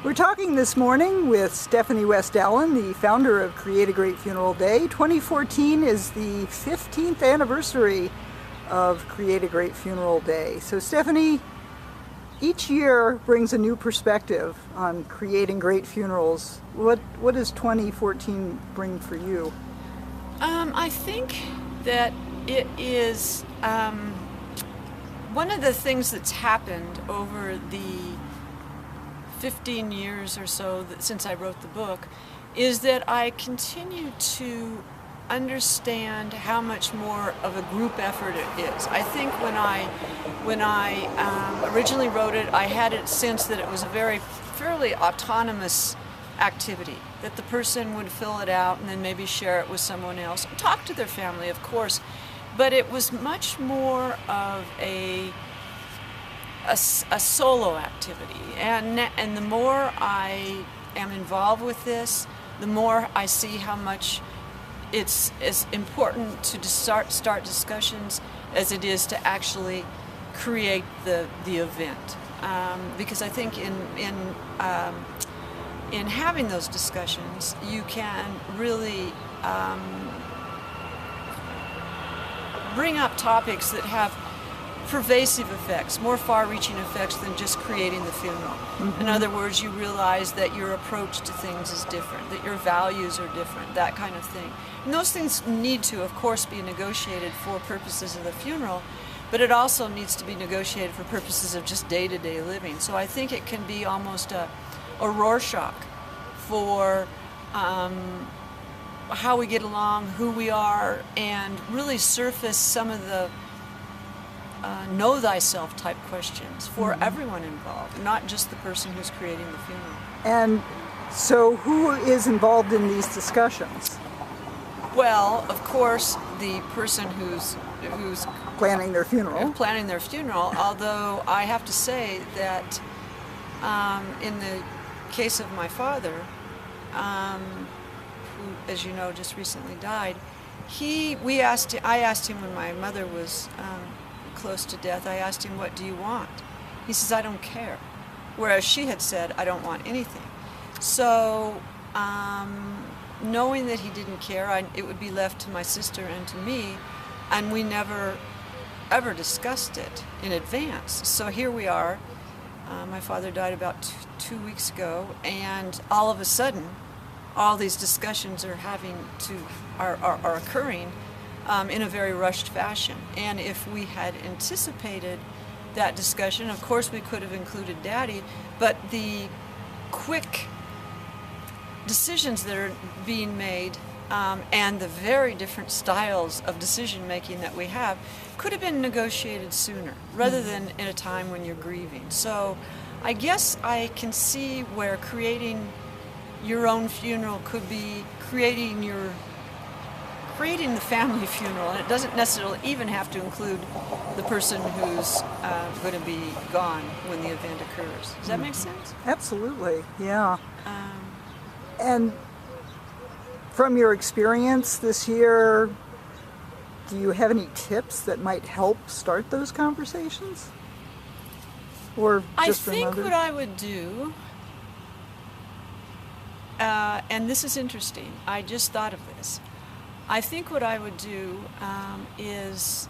We're talking this morning with Stephanie West Allen, the founder of Create a Great Funeral Day. 2014 is the 15th anniversary of Create a Great Funeral Day. So Stephanie, each year brings a new perspective on creating great funerals. What does 2014 bring for you? I think that it is one of the things that's happened over the 15 years or so since I wrote the book is that I continue to understand how much more of a group effort it is. I think when I originally wrote it, I had a sense that it was a fairly autonomous activity, that the person would fill it out and then maybe share it with someone else, talk to their family, of course, but it was much more of a solo activity, and the more I am involved with this, the more I see how much it's as important to start discussions as it is to actually create the event, because I think in having those discussions you can really bring up topics that have pervasive effects, more far-reaching effects than just creating the funeral. Mm-hmm. In other words, you realize that your approach to things is different, that your values are different, that kind of thing. And those things need to, of course, be negotiated for purposes of the funeral, but it also needs to be negotiated for purposes of just day-to-day living. So I think it can be almost a Rorschach for how we get along, who we are, and really surface some of the know thyself type questions for everyone involved, not just the person who's creating the funeral. And so who is involved in these discussions? Well, of course, the person who's planning their funeral. Although I have to say that in the case of my father, who, as you know, just recently died, I asked him when my mother was close to death, I asked him, "What do you want?" He says, "I don't care." Whereas she had said, "I don't want anything." So, knowing that he didn't care, it would be left to my sister and to me, and we never ever discussed it in advance. So here we are. My father died about two weeks ago, and all of a sudden, all these discussions are occurring in a very rushed fashion. And if we had anticipated that discussion, of course we could have included Daddy, but the quick decisions that are being made and the very different styles of decision making that we have could have been negotiated sooner rather than in a time when you're grieving. So I guess I can see where creating your own funeral could be creating the family funeral, and it doesn't necessarily even have to include the person who's going to be gone when the event occurs. Does that make sense? Absolutely, yeah. And from your experience this year, do you have any tips that might help start those conversations? Or just I think what I would do, and this is interesting, I just thought of this. I think what I would do is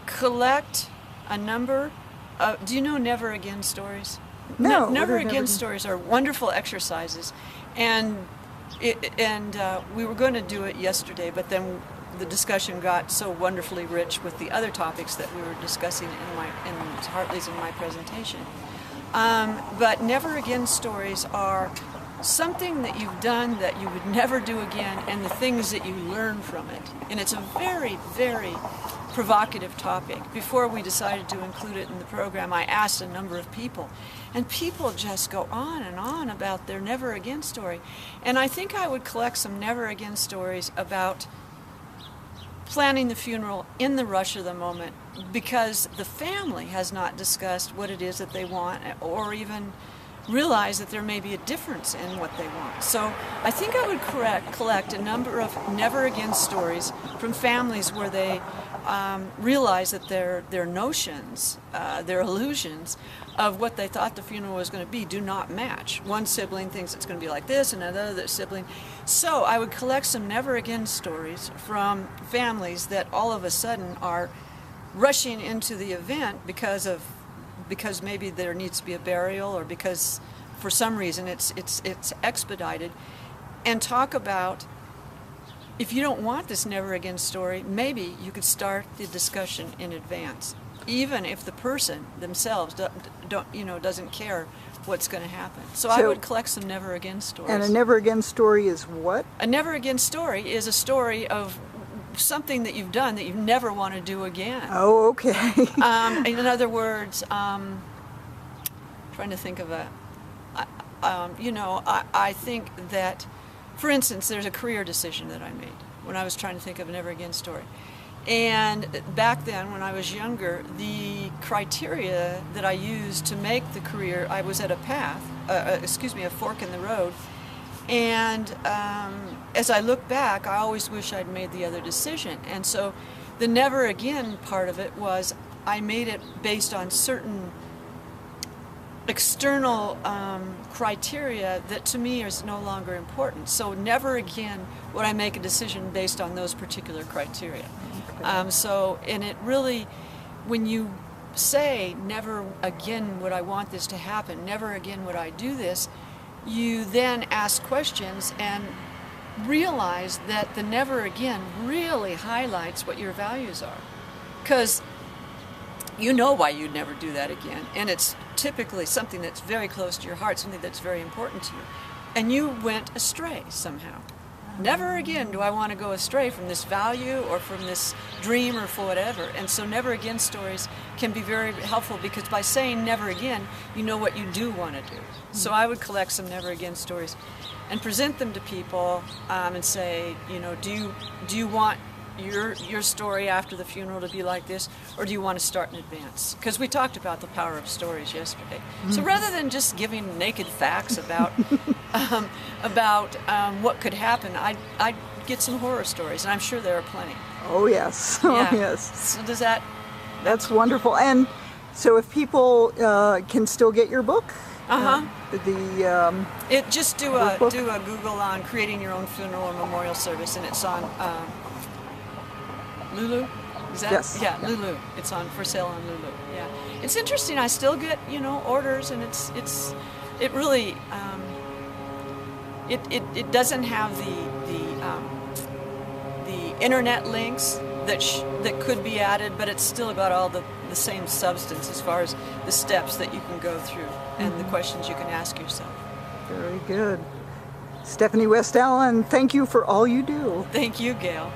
collect a number of, do you know Never Again stories? No. Never Again stories are wonderful exercises, and we were going to do it yesterday, but then the discussion got so wonderfully rich with the other topics that we were discussing in Hartley's and my presentation. But Never Again stories are something that you've done that you would never do again, and the things that you learn from it. And it's a very, very provocative topic. Before we decided to include it in the program, I asked a number of people, and people just go on and on about their Never Again story. And I think I would collect some Never Again stories about planning the funeral in the rush of the moment, because the family has not discussed what it is that they want, or even realize that there may be a difference in what they want. So I think I would collect a number of Never Again stories from families where they realize that their notions, their illusions of what they thought the funeral was going to be do not match. One sibling thinks it's going to be like this, and another sibling. So I would collect some never again stories from families that all of a sudden are rushing into the event because maybe there needs to be a burial, or because for some reason it's expedited, and talk about, if you don't want this never again story, maybe you could start the discussion in advance, even if the person themselves doesn't care what's going to happen. So I would collect some never again stories. And a never again story is what? A never again story is a story of something that you've done that you never want to do again. Oh, okay. In other words, trying to think of I think that, for instance, there's a career decision that I made when I was trying to think of a never again story. And back then, when I was younger, the criteria that I used to make the career, I was at a fork in the road. And as I look back, I always wish I'd made the other decision. And so the never again part of it was, I made it based on certain external criteria that to me is no longer important. So never again would I make a decision based on those particular criteria. Okay. And it really, when you say never again would I want this to happen, never again would I do this, you then ask questions and realize that the never again really highlights what your values are. Because you know why you'd never do that again, and it's typically something that's very close to your heart, something that's very important to you, and you went astray somehow. Never again do I want to go astray from this value or from this dream or for whatever. And so never again stories can be very helpful, because by saying never again, you know what you do want to do. So I would collect some never again stories and present them to people and say, do you want your story after the funeral to be like this, or do you want to start in advance? Because we talked about the power of stories yesterday. So rather than just giving naked facts about what could happen, I'd get some horror stories, and I'm sure there are plenty. Oh yes, yes. So That's wonderful. And so if people can still get your book, just do a Google on creating your own funeral or memorial service, and it's on Lulu. Is that? Yes. Yeah, Lulu. It's for sale on Lulu. Yeah. It's interesting. I still get orders, and it really it doesn't have the internet links that could be added, but it's still got all the same substance as far as the steps that you can go through and the questions you can ask yourself. Very good. Stephanie West Allen, thank you for all you do. Thank you, Gail.